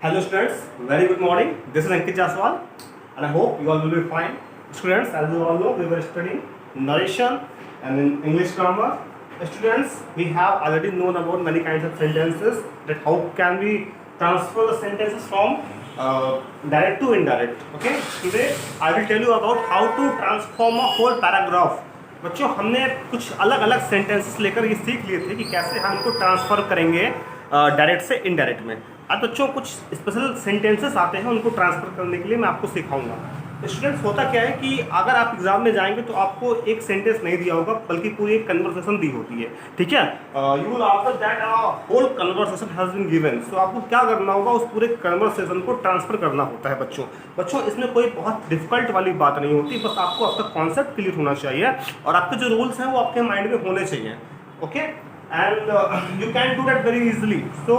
Hello students, very good morning. This is Ankit Jaswal and I hope you all will be fine. Students, as you all know, we were studying narration and in English grammar. Students, we have already known about many kinds of sentences, that how can we transfer the sentences from direct to indirect. Okay, today I will tell you about how to transform a whole paragraph. बच्चों, हमने कुछ अलग अलग sentences लेकर ये सीख लिए थे कि कैसे हम इनको ट्रांसफर करेंगे डायरेक्ट से इनडायरेक्ट में। आज बच्चों कुछ स्पेशल सेंटेंसेस आते हैं, उनको ट्रांसफर करने के लिए मैं आपको सिखाऊंगा। स्टूडेंट्स, होता क्या है कि अगर आप एग्जाम में जाएंगे तो आपको एक सेंटेंस नहीं दिया होगा, बल्कि पूरी एक कन्वर्सेशन दी होती है। ठीक है, you will answer that whole conversation has been given. So आपको क्या करना होगा, उस पूरे कन्वर्सेशन को ट्रांसफर करना होता है। बच्चों इसमें कोई बहुत डिफिकल्ट वाली बात नहीं होती, बस आपको आपका कॉन्सेप्ट क्लियर होना चाहिए और आपके जो रूल्स हैं वो आपके माइंड में होने चाहिए। Okay, and you can do that very easily. So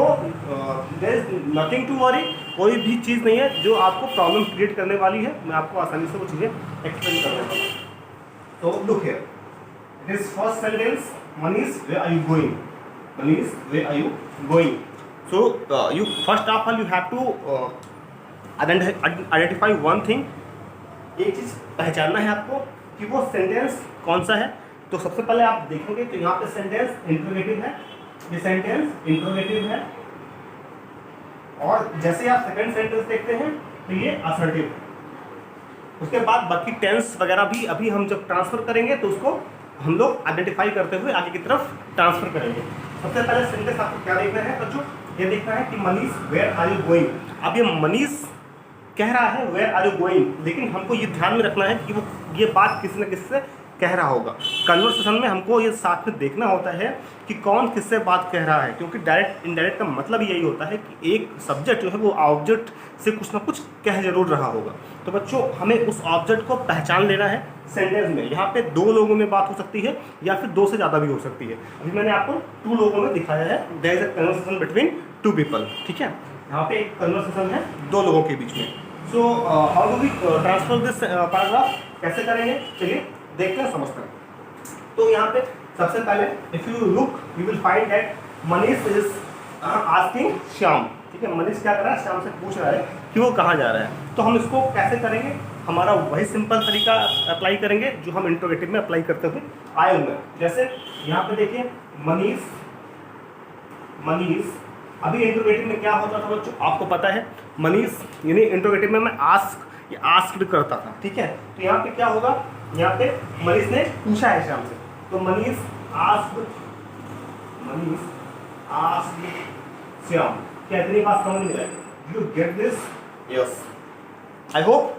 there is nothing to worry. कोई भी चीज़ नहीं है जो आपको प्रॉब्लम क्रिएट करने वाली है। मैं आपको आसानी से वो चीज़ें एक्सप्लेन कर देता हूँ। तो look here, this first sentence, Manish, where are you going? Manish, where are you going? So you first of all you have to identify one thing. एक चीज़ पहचानना है आपको कि वो सेंटेंस कौन सा है। तो सबसे पहले आप देखेंगे तो यहाँ पे सेंटेंस इंट्रोगेटिव है, ये सेंटेंस इंट्रोगेटिव है, और जैसे आप सेकंड सेंटेंस देखते हैं तो ये असर्टिव है। उसके बाद बाकी टेंस वगैरह भी अभी हम जब ट्रांसफर करेंगे तो उसको हम लोग आइडेंटिफाई करते हुए आगे की तरफ ट्रांसफर करेंगे। सबसे पहले सेंटेंस आपको क्या देखना है बच्चों, ये देखना है कि Manish where are you going. अब ये मनीष कह रहा है वेयर आर यू गोइंग, लेकिन हमको ये ध्यान में रखना है कि वो ये बात किसी न किसी से कह रहा होगा। कन्वर्सेशन में हमको ये साथ में देखना होता है कि कौन किससे बात कह रहा है, क्योंकि डायरेक्ट इनडायरेक्ट का मतलब यही होता है कि एक सब्जेक्ट जो है वो ऑब्जेक्ट से कुछ ना कुछ कह जरूर रहा होगा। तो बच्चों हमें उस ऑब्जेक्ट को पहचान लेना है सेंटेंस में। यहाँ पे दो लोगों में बात हो सकती है या फिर दो से ज़्यादा भी हो सकती है। अभी मैंने आपको 2 लोगों में दिखाया है, there is a conversation between 2 people. ठीक है, यहाँ पे एक कन्वर्सेशन है 2 लोगों के बीच में। So how do we transfer this paragraph, कैसे करेंगे चलिए देखते हैं, समझते हैं। तो यहाँ पे सबसे पहले if you look you will find that Manish is asking Shyam. ठीक है, मनीष क्या कर रहा है, श्याम से पूछ रहा है कि वो कहाँ जा रहा है। तो हम इसको कैसे करेंगे, हमारा वही सिंपल तरीका अप्लाई करेंगे जो हम इंट्रोगेटिव में अप्लाई करते हुए आए हुए हैं। जैसे यहाँ पे देखिए मनीष अभी इंट्रोगेटिव में क्या होता था बच्चों, आपको पता है। मनीष यानी इंट्रोगेटिव में मैं आस्क्ड करता था। ठीक है, तो यहाँ पे क्या होगा, यहाँ पे मनीष ने पूछा है श्याम से, तो मनीष आस्क्ड श्याम। क्या इतनी बात समझ में आई? You get this? Yes, I hope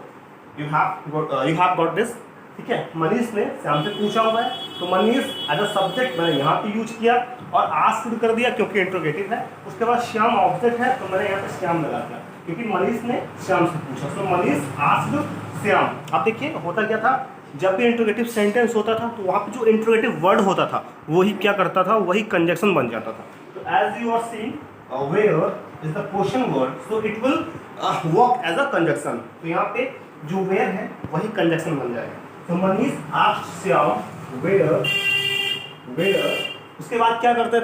you have got this. ठीक है, मनीष ने श्याम से पूछा हुआ है, तो मनीष एज अ सब्जेक्ट मैंने यहाँ पे यूज किया और आस्क्ड कर दिया क्योंकि इंट्रोगेटिव है। उसके बाद श्याम ऑब्जेक्ट है तो मैंने यहाँ पे श्याम लगा दिया क्योंकि मनीष ने श्याम से पूछा। तो मनीष आस्क्ड श्याम। अब देखिए होता क्या था, जब भी इंट्रोगेटिव सेंटेंस होता था तो वहाँ पे जो इंट्रोगेटिव वर्ड होता था वही क्या करता था, वही कंजक्शन बन जाता था। तो as you are seeing where is the question word, so it will work as a conjunction. तो यहाँ पे जो वेयर है वही कंजक्शन बन जाएगा। तो मनीष आस्क्ड श्याम वेयर। उसके बाद क्या करते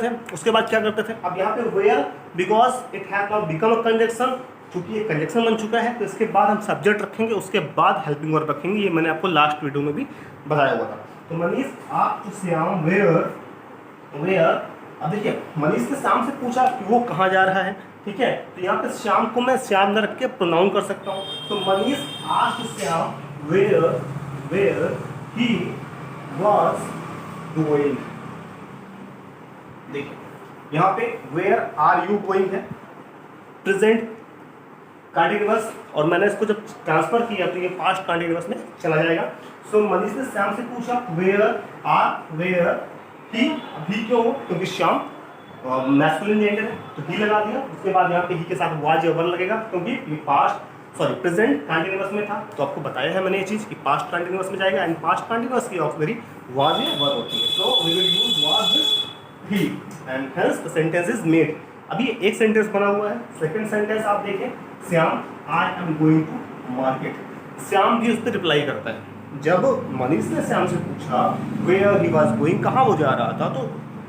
थे, अब यहाँ पे where because it has not become a conjunction, क्योंकि ये कंजक्शन बन चुका है तो इसके बाद हम सब्जेक्ट रखेंगे, उसके बाद हेल्पिंग वर्ब रखेंगे। ये मैंने आपको लास्ट वीडियो में भी बताया हुआ था। तो मनीष आस्क्ड श्याम वेयर। अब देखिए मनीष ने श्याम से पूछा कि वो कहाँ जा रहा है। ठीक है, तो यहाँ पे श्याम को मैं श्याम न रख के प्रोनाउन कर सकता हूँ। तो Manish asked Shyam where he was going. देखिए यहाँ पे वेयर आर यू गोइंग है प्रेजेंट कंटीन्यूअस, और मैंने इसको जब ट्रांसफर किया तो ये पास्ट कंटीन्यूअस में चला जाएगा। सो मनीष ने श्याम से पूछा वेयर ही क्यों, क्योंकि श्याम मैस्कुलिन जेंडर है तो ही लगा दिया। उसके बाद यहाँ पे ही के साथ वाज या वर लगेगा क्योंकि ये प्रेजेंट कंटीन्यूअस में था। तो आपको बताया है मैंने ये चीज़ कि पास्ट कंटीन्यूअस में जाएगा, एंड पास्ट कंटीन्यूअस की ऑक्सिलरी वाज या वर होती है। So we will use was he and hence the sentence is made. अभी एक सेंटेंस बना हुआ है। सेकंड सेंटेंस आप देखें, Shyam I am going to market. Shyam भी उस पर रिप्लाई करता है। जब मनीष ने श्याम से पूछा वेयर ही वाज गोइंग, कहाँ वो जा रहा था, तो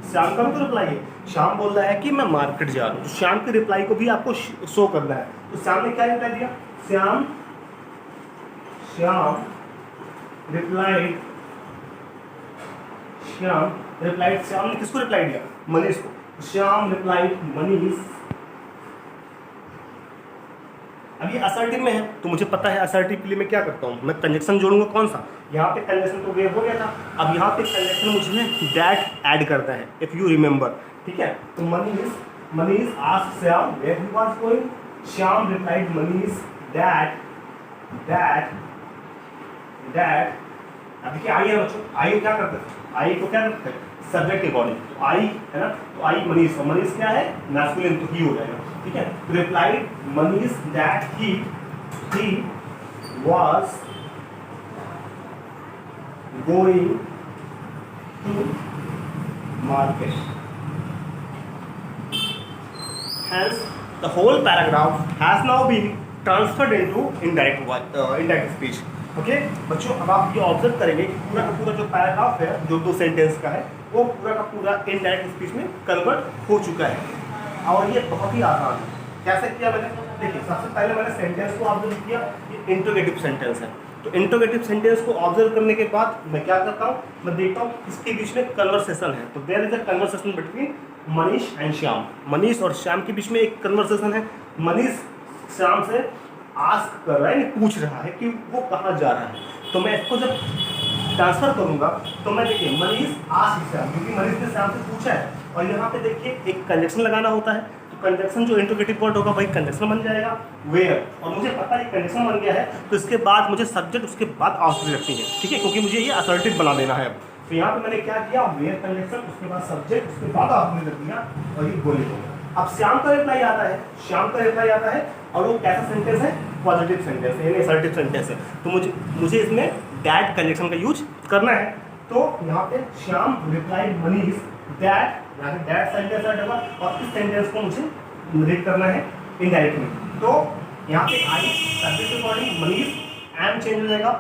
श्याम का भी तो रिप्लाई है। श्याम बोल रहा है कि मैं मार्केट जा रहा हूँ, तो श्याम की रिप्लाई को भी आपको शो करना है। तो श्याम ने क्या रिप्लाई दिया? श्याम रिप्लाइड, श्याम ने किसको रिप्लाई दिया? मनीष को। श्याम रिप्लाइड मनीष। अब ये असर्टिव में है तो मुझे पता है असर्टिव के लिए मैं क्या करता हूँ, मैं कंजक्शन जोड़ूंगा। कौन सा? यहाँ पे कंजक्शन तो वेव हो गया था, अब यहाँ पे कंजक्शन मुझे दैट ऐड करना है, इफ यू रिमेंबर। ठीक है, तो Manish asked Shyam where he was going. Shyam replied Manish that. अब देखिए आई है बच्चों, आई को क्या करते हैं? आई को क्या करते हैं? सब्जेक्ट के अकॉर्डिंग। तो आई है ना, तो आई मनीष, और मनीष क्या है? मैस्कुलिन, तो ही हो जाएगा। ठीक है, replied Manish that he was going to market. Hence, the whole paragraph has now been transferred into indirect speech. Okay बच्चों, अब आप ये ऑब्जर्व करेंगे कि पूरा का पूरा जो पैराग्राफ है, जो 2 सेंटेंस का है, वो पूरा का पूरा इनडायरेक्ट स्पीच में कन्वर्ट हो चुका है। और ये बहुत ही आसान है। कैसे किया मैंने? देखिए, सबसे पहले मैंने सेंटेंस को ऑब्जर्व किया, ये इंट्रोगेटिव सेंटेंस है। तो इंट्रोगेटिव सेंटेंस को ऑब्जर्व करने के बाद मैं क्या करता हूँ, मैं देखता हूँ इसके बीच में कन्वर्सेशन है। तो there is a conversation between Manish and Shyam. Manish और श्याम के बीच में एक कन्वर्सेशन है। मनीष श्याम से आस्क कर रहा है, पूछ रहा है कि वो कहाँ जा रहा है। तो मैं इसको जब ट्रांसफर करूंगा तो मैं देखिए मनीष आस्क श्याम, क्योंकि मनीष ने श्याम से पूछा है, और यहाँ पे देखिए एक कंजक्शन लगाना होता है। तो कंजक्शन जो इंट्रोगेटिव वर्ड होगा वही कंजक्शन बन जाएगा, वेयर। और मुझे पता है कंजक्शन बन गया है, तो इसके बाद मुझे सब्जेक्ट, उसके बाद ऑब्जेक्ट रखनी है। ठीक है, क्योंकि मुझे ये असर्टिव बना देना है। तो यहाँ पे मैंने क्या किया, वेयर कंजक्शन, उसके बाद सब्जेक्ट, उसके बाद ऑब्जेक्ट रख दिया, और ये गोली होगा। अब श्याम का रिप्लाई आता है, और वो कैसा सेंटेंस है? पॉजिटिव सेंटेंस है, यानी असर्टिव सेंटेंस है। तो मुझे इसमें दैट कंजक्शन का यूज करना है। तो यहाँ पे श्याम रिप्लाइड मनीष दैट, यहाँ पे दैट सेंटेंस ऐड होगा, और इस सेंटेंस को मुझे रीड करना है इनडायरेक्टली। तो यहाँ पे आई सब्जेक्ट के अकॉर्डिंग मनीष, एम चेंज हो जाएगा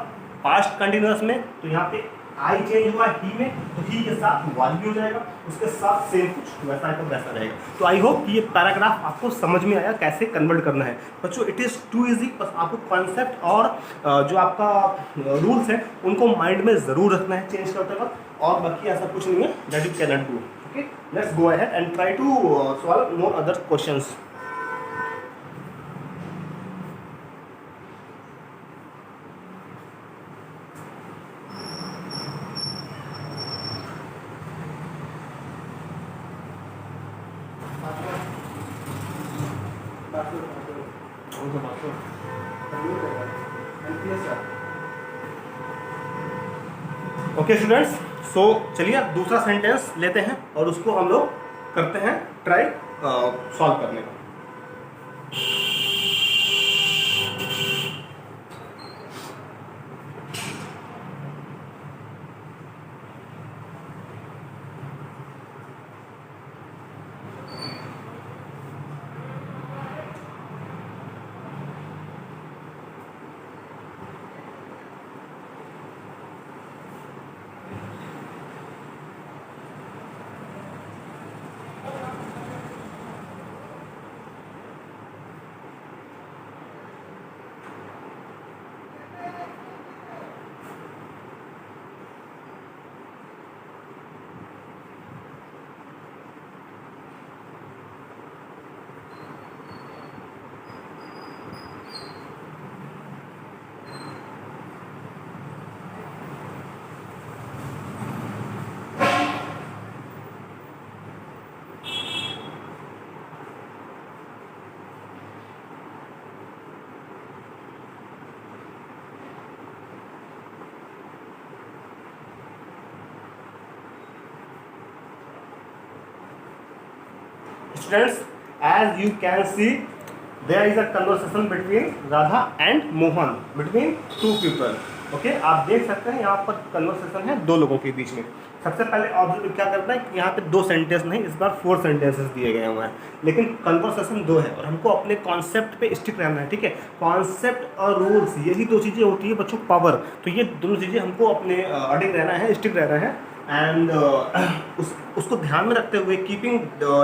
पास्ट कंटिन्यूअस में। तो यहाँ पे आई चेंज हुआ ही में, तो ही के साथ वाज भी हो जाएगा, उसके साथ सेम कुछ वैसा है तो वैसा रहेगा। तो आई होप कि ये पैराग्राफ आपको समझ में आया कैसे कन्वर्ट करना है। बच्चों, इट इज़ टू इजी, बस आपको कॉन्सेप्ट और जो आपका रूल्स है उनको माइंड में ज़रूर रखना है चेंज करते वक्त, और बाकी ऐसा कुछ नहीं है that you can not do. Okay, let's go ahead and try to solve more other questions. Okay students, so चलिए दूसरा सेंटेंस लेते हैं और उसको हम लोग करते हैं ट्राई सॉल्व करने का। Students, as you can see, there is a conversation between Radha and Mohan, between two people. Okay, आप देख सकते हैं यहाँ पर कन्वर्सेशन है दो लोगों के बीच में। सबसे पहले ऑब्जर्व क्या करना है कि यहाँ पे 2 सेंटेंस नहीं, इस बार 4 सेंटेंसेस दिए गए हुए हैं, लेकिन कन्वर्सेशन 2 है और हमको अपने कॉन्सेप्ट पे स्टिक रहना है। ठीक है, कॉन्सेप्ट और रूल्स, यही 2 चीज़ें होती है बच्चों पावर। तो ये दोनों चीज़ें हमको अपने अडिग रहना है, स्टिक रहना है। एंड उसको ध्यान में रखते हुए keeping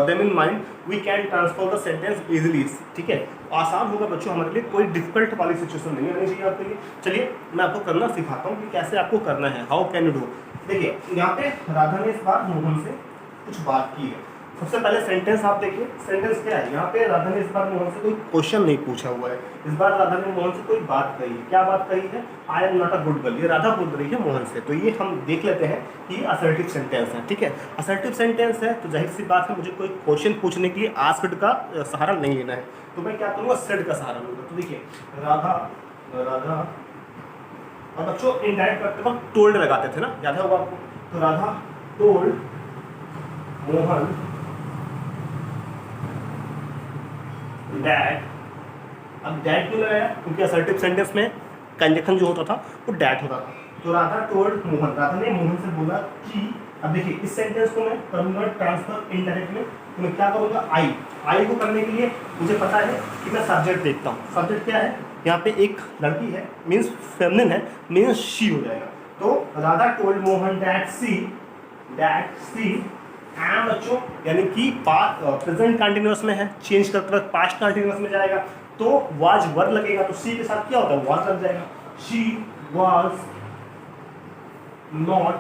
them in mind we can transform the sentence easily, ठीक है। आसान होगा बच्चों हमारे लिए, कोई डिफिकल्ट वाली सिचुएशन नहीं आनी चाहिए आपके लिए। चलिए मैं आपको करना सिखाता हूँ कि कैसे आपको करना है, हाउ कैन यू डू। देखिए यहाँ पे राधा ने इस बार मोहन से कुछ बात की है। सबसे पहले सेंटेंस आप देखिए, सेंटेंस क्या है। यहाँ पे राधा ने इस बार मोहन से कोई क्वेश्चन नहीं पूछा हुआ है, इस बार राधा ने मोहन से कोई बात कही है। क्या बात कही है? I am not a good girl, ये राधा बोल रही है मोहन से। तो ये हम देख लेते हैं कि ये असर्टिव सेंटेंस है, ठीक है। असर्टिव सेंटेंस है तो जाहिर सी बात है मुझे कोई क्वेश्चन पूछने के लिए आस्क्ड का सहारा नहीं लेना है, तो मैं क्या करूँगा, सेड का सहारा लूँगा। तो देखिए राधा और बच्चों इनडायरेक्ट करते वक्त टोल्ड लगाते थे ना, याद होगा आपको। तो राधा टोल्ड मोहन डैट। अब डैट क्यों लगाया? क्योंकि असर्टिव सेंटेंस में कंजक्शन जो होता था वो डैट होता था। तो राधा टोल्ड मोहन, राधा ने मोहन से बोला कि, अब देखिए इस सेंटेंस को मैं करूँगा ट्रांसफर इनडायरेक्ट में, तो मैं क्या करूँगा, आई को करने के लिए मुझे पता है कि मैं सब्जेक्ट देखता हूँ। सब्जेक्ट क्या है? यहाँ पे एक लड़की है, मीन्स फेमिनिन है, मीन्स शी हो जाएगा। तो Radha told Mohan that C and बच्चों यानी कि प्रेजेंट कंटिन्यूअस में है, चेंज करते वक्त पास्ट कंटिन्यूअस में जाएगा तो वाज वर्ब लगेगा, तो सी के साथ क्या होता है, वाज लग जाएगा। She was not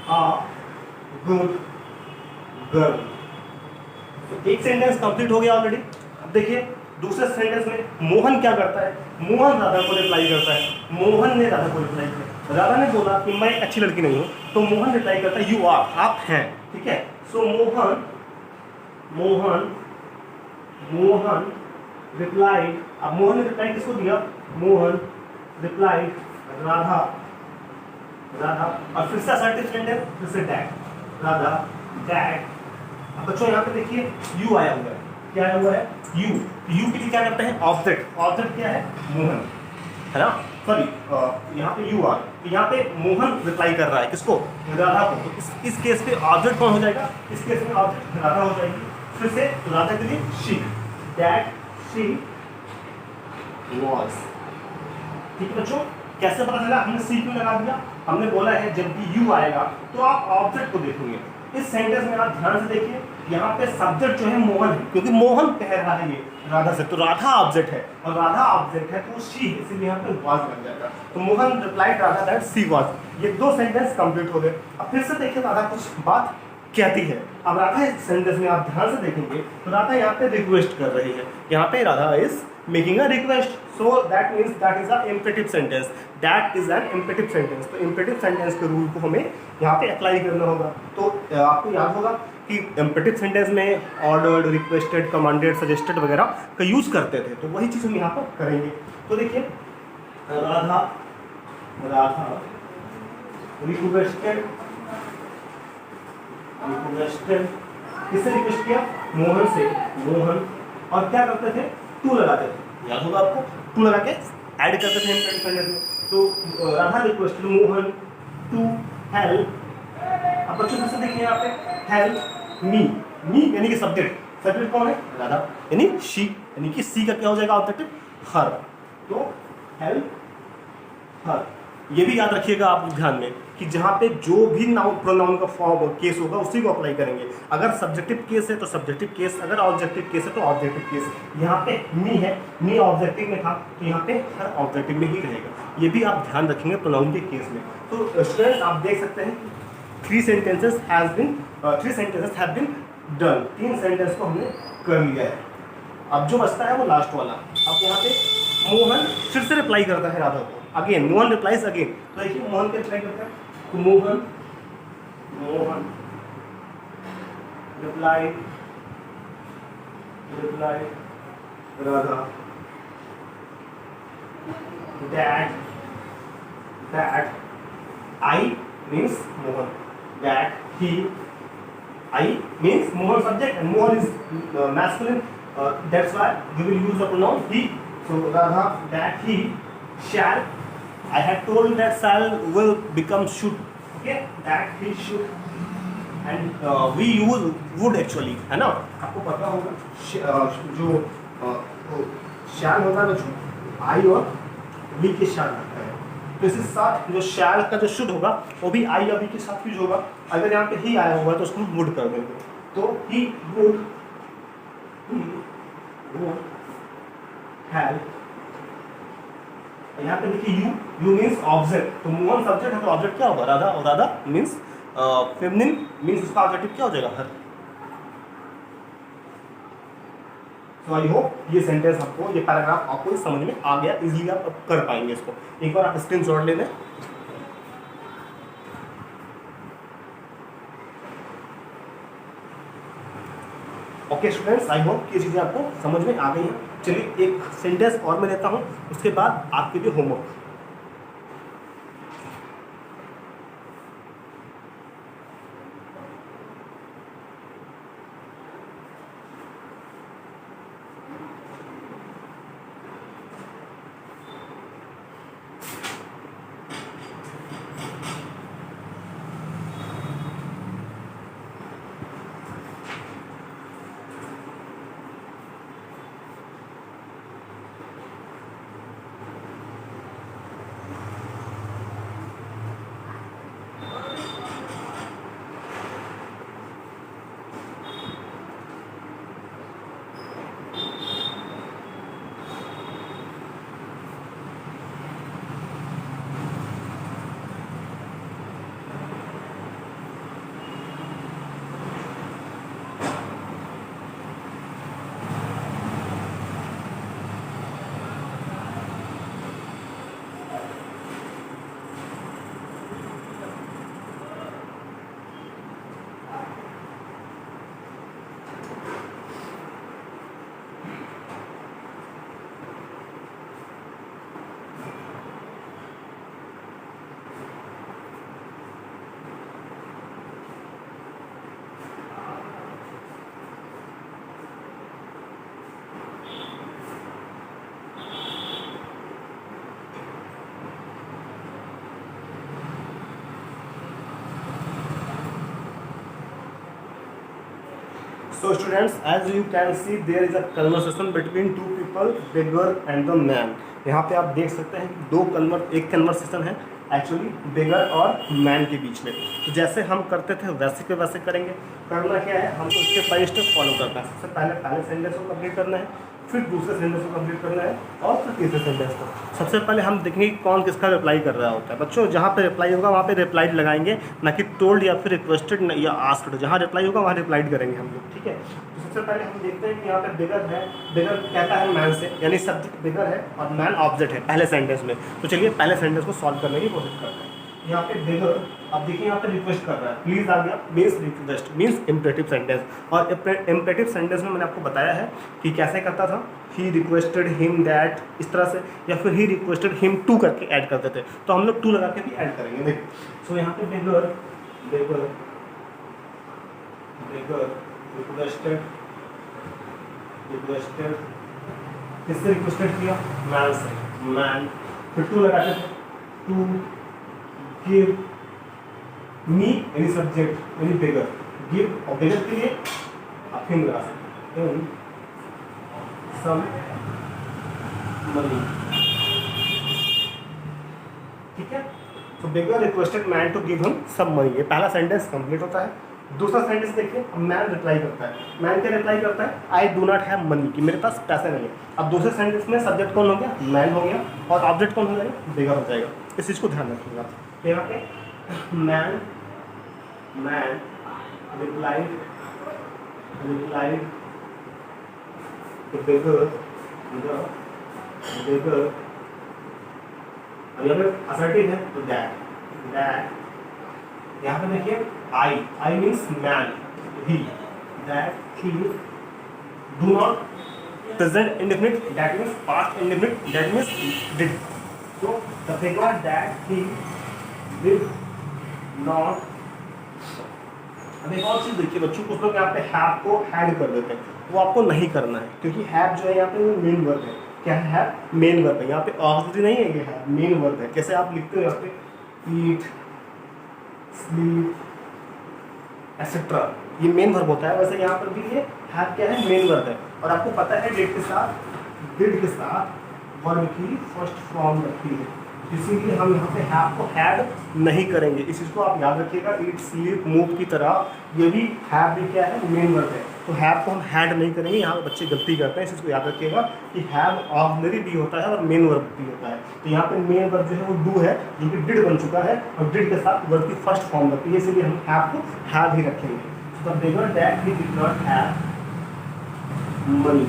a good girl. तो एक सेंटेंस कंप्लीट हो गया ऑलरेडी। अब देखिए दूसरे सेंटेंस में मोहन क्या करता है, मोहन राधा को रिप्लाई करता है, मोहन ने राधा को रिप्लाई किया। राधा ने बोला कि मैं एक अच्छी लड़की नहीं हूँ, तो मोहन रिप्लाई करता है यू आर, आप हैं, ठीक है। सो मोहन रिप्लाइड। अब मोहन ने रिप्लाई किसको दिया, मोहन रिप्लाइड राधा, और फिर से असर्टिव सेंटेंस, फिर से डैट, राधा डैट। अब बच्चों यहाँ पे देखिए यू आया हुआ है, क्या आया हुआ है, यू के लिए क्या करते हैं, ऑब्जेक्ट क्या है, मोहन, है ना, सॉरी यहाँ पे यू आर। तो यहाँ पे मोहन रिप्लाई कर रहा है किसको, राधा को। तो इस केस पे ऑब्जेक्ट कौन हो जाएगा, इस केस में ऑब्जेक्ट राधा हो जाएगी। फिर से राधा के लिए शी, दैट शी वॉज, ठीक है बच्चों। कैसे पता चला, हमने सी क्यों लगा दिया, हमने बोला है जब भी यू आएगा तो आप ऑब्जेक्ट को देखोगे। इस सेंटेंस में आप ध्यान से देखिए, यहाँ पे सब्जेक्ट जो है मोहन है, क्योंकि मोहन कह रहा है ये राधा से, तो राधा ऑब्जेक्ट है और राधा ऑब्जेक्ट है तो शी, इसलिए यहाँ पे वाज लग जाएगा। तो Mohan replied Radha that she was. ये दो सेंटेंस कंप्लीट हो गए। अब फिर से देखिए राधा कुछ बात कहती है। अब राधा इस सेंटेंस में आप ध्यान से देखेंगे तो राधा यहाँ पे रिक्वेस्ट कर रही है, यहाँ पे Radha is making a request, so that means that is a imperative sentence, that is an imperative sentence. तो इम्पेरेटिव सेंटेंस के रूल को हमें यहाँ पे अप्लाई करना होगा। तो आपको याद होगा कि इम्पेरेटिव सेंटेंस में ऑर्डर्ड, रिक्वेस्टेड, कमांडेड, सजेस्टेड वगैरह का यूज़ करते थे, तो वही चीज़ हम यहाँ पर करेंगे। तो देखिए राधा रिक्वेस्टेड, किससे रिक्वेस्ट किया, मोहन से, मोहन, और क्या करते थे, टू लगाते थे, याद होगा आपको, टू लगा के ऐड करते थे इम्पेरेटिव सेंटेंस में। तो Radha requested Mohan to help. अब बच्चों फिर से देखिए यहाँ पे हेल्प मी यानी कि सब्जेक्ट कौन है, राधा, यानी शी, यानी कि सी का क्या हो जाएगा ऑब्जेक्टिव, हर। तो हेल्प हर। ये भी याद रखिएगा आप ध्यान में कि जहाँ पे जो भी नाउन प्रोनाउन का फॉर्म केस होगा उसी को अप्लाई करेंगे। अगर सब्जेक्टिव केस है तो सब्जेक्टिव केस, अगर ऑब्जेक्टिव केस है तो ऑब्जेक्टिव केस। यहाँ पे मी है, मी ऑब्जेक्टिव में था तो यहाँ पे हर ऑब्जेक्टिव में ही रहेगा। ये भी आप ध्यान रखेंगे प्रोनाउन के केस में। तो स्टूडेंट्स आप देख सकते हैं 3 sentences have been done, 3 sentence को हमने कर लिया है। अब जो बचता है वो लास्ट वाला। अब यहाँ पे मोहन फिर से रिप्लाई करता है राधा को, अगेन मोहन रिप्लाइज अगेन। तो देखिए मोहन के रिप्लाई करता है, तो Mohan reply Radha that I means Mohan, that he, I means Mohan subject and Mohan is masculine. That's why we will use the pronoun he. So Radha that he shall. I had told that shall will become should. Okay, that he should. And we use would actually, है ना? आपको पता होगा जो shall होता है बच्चों I और we के shall लगता है। तो इसी साथ जो शैल का जो शुड होगा वो भी आई अभी के साथ यूज होगा। अगर यहाँ पे ही आया होगा तो उसको हम वुड कर देंगे, तो ही वुड हैव, यहाँ पे देखिए यू मीन्स ऑब्जेक्ट, तो मोहन सब्जेक्ट है तो ऑब्जेक्ट क्या होगा राधा, और राधा मीन्स फेमिनिन मीन्स उसका ऑब्जेक्टिव क्या हो जाएगा हर। तो आई होप ये सेंटेंस आपको, ये पैराग्राफ आपको समझ में आ गया, इजीली आप कर पाएंगे इसको। एक बार आप स्क्रीनशॉट ले लें। ओके स्टूडेंट्स, आई होप ये चीज़ें आपको समझ में आ गई हैं। चलिए एक सेंटेंस और मैं लेता हूँ, उसके बाद आपके लिए homework. So students, as you can see, there is a conversation between two people, beggar and the man. यहाँ पे आप देख सकते हैं कि एक कन्वर्सेशन है एक्चुअली बेगर और मैन के बीच में। तो जैसे हम करते थे वैसे के वैसे करेंगे। करना क्या है, हमको स्टेप बाय स्टेप फॉलो करना है। सबसे पहले सेंटेंस को कंप्लीट करना है, फिर दूसरे सेंटेंस को कंप्लीट करना है, और फिर तीसरे सेंटेंस को। सबसे पहले हम देखेंगे कि कौन किसका रिप्लाई कर रहा होता है। बच्चों जहाँ पे रिप्लाई होगा वहाँ पे रिप्लाइड लगाएंगे, ना कि टोल्ड या फिर रिक्वेस्टेड या आस्क्ड। जहाँ रिप्लाई होगा वहाँ रिप्लाइड करेंगे हम लोग, ठीक है। तो सबसे पहले हम देखते हैं कि यहाँ पे बेगर है, बेगर कहता है मैन से, यानी सब्जेक्ट बेगर है और मैन ऑब्जेक्ट है पहले सेंटेंस में। तो चलिए पहले सेंटेंस को सॉल्व करने की कोशिश करते हैं। यहाँ पे बेगर, अब देखिए यहाँ पे रिक्वेस्ट कर रहा है, प्लीज आ गया, means request means imperative sentence. और इम्परेटिव सेंटेंस में मैंने आपको बताया है कि कैसे करता था, ही रिक्वेस्टेड हिम दैट, इस तरह से, या फिर ही रिक्वेस्टेड हिम टू करके ऐड करते थे। तो हम लोग टू लगा के भी ऐड करेंगे। देखिए सो यहाँ पे बेगर बेगर बेगर रिक्वेस्टेड किससे रिक्वेस्टेड किया, मैन से, मैन, फिर टू लगाते थे, to give me any subject any beggar, give और बेगर के लिए आप हिम लगा सकते हैं, सम मनी, ठीक है। तो beggar requested man to give him some money, ये पहला सेंटेंस कंप्लीट होता है। दूसरा सेंटेंस देखिए, मैन रिप्लाई करता है, मैन क्या रिप्लाई करता है, I do not have money, कि मेरे पास पैसे नहीं है। अब दूसरे सेंटेंस में सब्जेक्ट कौन हो गया, मैन हो गया, और ऑब्जेक्ट कौन हो जाएगा, बेगर हो जाएगा। इस चीज़ को ध्यान रखिएगा। यहाँ पे मैन रिप्लाइड to beggar, और यहाँ पे असर्टिव है तो दैट, यहाँ पे देखिए I means man, he, that he do not, present indefinite that means past indefinite that means did. तो the beggar that he did not. अब एक और चीज़ देखिए बच्चों, कुछ लोग यहाँ पे हैव को हैड कर देते हैं, वो आपको नहीं करना है, क्योंकि हैव जो है यहाँ पे वो मेन वर्ब है। क्या है, मेन वर्ब है, यहाँ पे ऑक्सिलरी नहीं है, ये है मेन वर्ब है। कैसे आप लिखते हो यहाँ पे, ईट, स्लीप, एटसेट्रा, ये मेन वर्ब होता है। वैसे यहाँ पर भी ये हैव क्या है, मेन वर्ब है। और आपको पता है डिड के साथ वर्ब की फर्स्ट फॉर्म रखती है, इसीलिए हम यहाँ पे हैव को हैड नहीं करेंगे। इस चीज़ को आप याद रखिएगा, ईट स्लीप मूव की तरह ये भी हैव भी क्या है, मेन वर्ब है, तो हैव को हम हैड नहीं करेंगे। यहाँ पे बच्चे गलती करते हैं, इस चीज़ को याद रखिएगा कि हैव ऑक्सिलरी भी होता है और मेन वर्ब भी होता है। तो यहाँ पे मेन वर्ब जो है वो डू है, जो कि डिड बन चुका है, और डिड के साथ वर्ब की फर्स्ट फॉर्म लगती है, इसीलिए हम हैव को हैव ही रखेंगे। तो the beggar that he did not have money.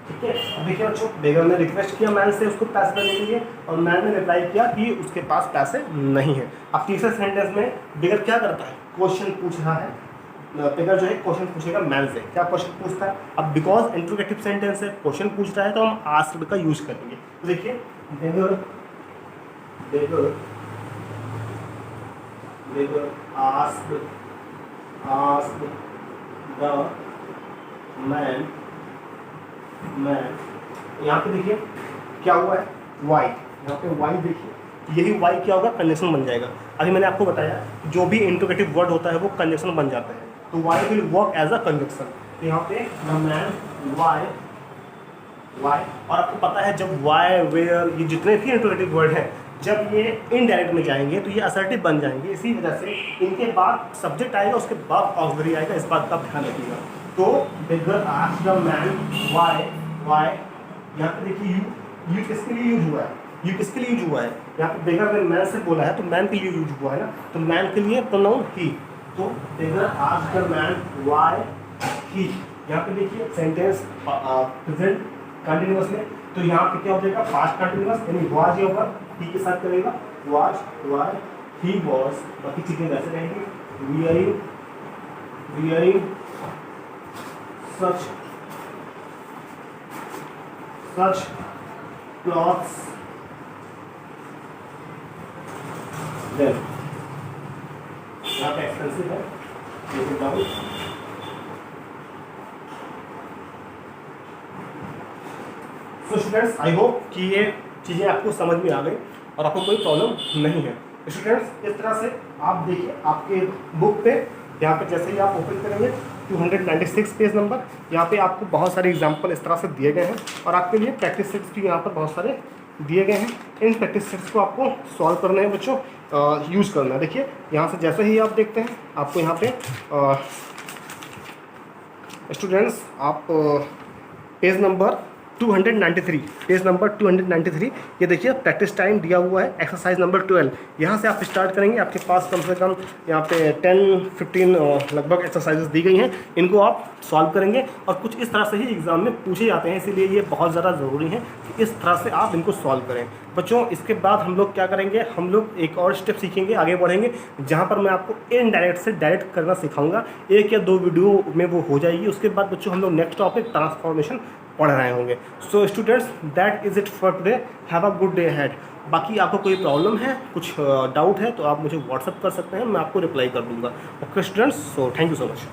ठीक है, अब देखिए बच्चों, बेगर ने रिक्वेस्ट किया मैन से उसको पैसे देने के लिए, और मैन ने रिप्लाई किया कि उसके पास पैसे नहीं है। अब तीसरे सेंटेंस में बेगर क्या करता है, क्वेश्चन पूछ रहा है। बेगर जो है क्वेश्चन पूछेगा मैन से, क्या क्वेश्चन पूछता है। अब बिकॉज इंट्रोगेटिव सेंटेंस है, क्वेश्चन पूछ रहा है, तो हम आस्क्ड का यूज करेंगे। तो देखिए बेगर beggar beggar asked the man यहाँ पे देखिए क्या हुआ है, वाई, यहाँ पे वाई देखिए, यही वाई क्या होगा, कंजक्शन बन जाएगा। अभी मैंने आपको बताया जो भी इंट्रोगेटिव वर्ड होता है वो कंजक्शन बन जाता है, तो why will work as a conjunction. तो यहाँ पे द मैन वाई, और आपको पता है जब वाई वेयर ये जितने भी इंट्रोगेटिव वर्ड हैं, जब ये इनडायरेक्ट में जाएंगे तो ये असर्टिव बन जाएंगे। इसी वजह से इनके बाद सब्जेक्ट आएगा, उसके बाद ऑक्सिलरी आएगा, इस बात का ध्यान रखिएगा। तो beggar asked the man Y, यहाँ पे देखिए यू किसके लिए यूज हुआ है, यू किसके लिए यूज हुआ है, यहाँ पे बेगर ने मैन से बोला है तो मैन के लिए यूज हुआ है ना, तो मैन के लिए प्रोनाउन ही। तो beggar asked the man why he, यहाँ पे देखिए सेंटेंस प्रेजेंट कंटिन्यूअस में, तो यहाँ पे क्या हो जाएगा, पास्ट कंटिन्यूअस, यानी वाज या वर्ब ही के साथ करेगा, वाज वाई ही वाज, बाकी चीजें वैसे रहेंगी। वियरिंग such clothes then, यहाँ पे एक्सपेंसिव है, लेकिन down. So students, I hope कि ये चीज़ें आपको समझ में आ गई और आपको कोई प्रॉब्लम नहीं है। स्टूडेंट्स, इस तरह से आप देखिए आपके बुक पे, यहाँ पे जैसे ही आप ओपन करेंगे 296 पेज नंबर, यहाँ पे आपको बहुत सारे एग्जाम्पल इस तरह से दिए गए हैं, और आपके लिए प्रैक्टिस सेट्स भी यहाँ पर बहुत सारे दिए गए हैं। इन प्रैक्टिस सेट्स को आपको सॉल्व करने हैं बच्चों, यूज़ करना है। देखिए यहाँ से जैसे ही आप देखते हैं, आपको यहाँ पे स्टूडेंट्स आप पेज नंबर 293 ये देखिए प्रैक्टिस टाइम दिया हुआ है, एक्सरसाइज नंबर 12। यहाँ से आप स्टार्ट करेंगे, आपके पास कम से कम यहाँ पे 10-15 लगभग एक्सरसाइजेस दी गई हैं, इनको आप सॉल्व करेंगे, और कुछ इस तरह से ही एग्जाम में पूछे जाते हैं, इसीलिए ये बहुत ज़्यादा ज़रूरी है कि इस तरह से आप इनको सॉल्व करें बच्चों। इसके बाद हम लोग क्या करेंगे, हम लोग एक और स्टेप सीखेंगे, आगे बढ़ेंगे, जहाँ पर मैं आपको इनडायरेक्ट से डायरेक्ट करना सिखाऊंगा। 1 या 2 वीडियो में वो हो जाएगी। उसके बाद बच्चों हम लोग नेक्स्ट टॉपिक ट्रांसफॉर्मेशन पढ़ रहे होंगे। So students, that is it for today, have a good day ahead. बाकी आपको कोई प्रॉब्लम है, कुछ डाउट है, तो आप मुझे व्हाट्सअप कर सकते हैं, मैं आपको रिप्लाई कर दूंगा। Okay students, so thank you so much.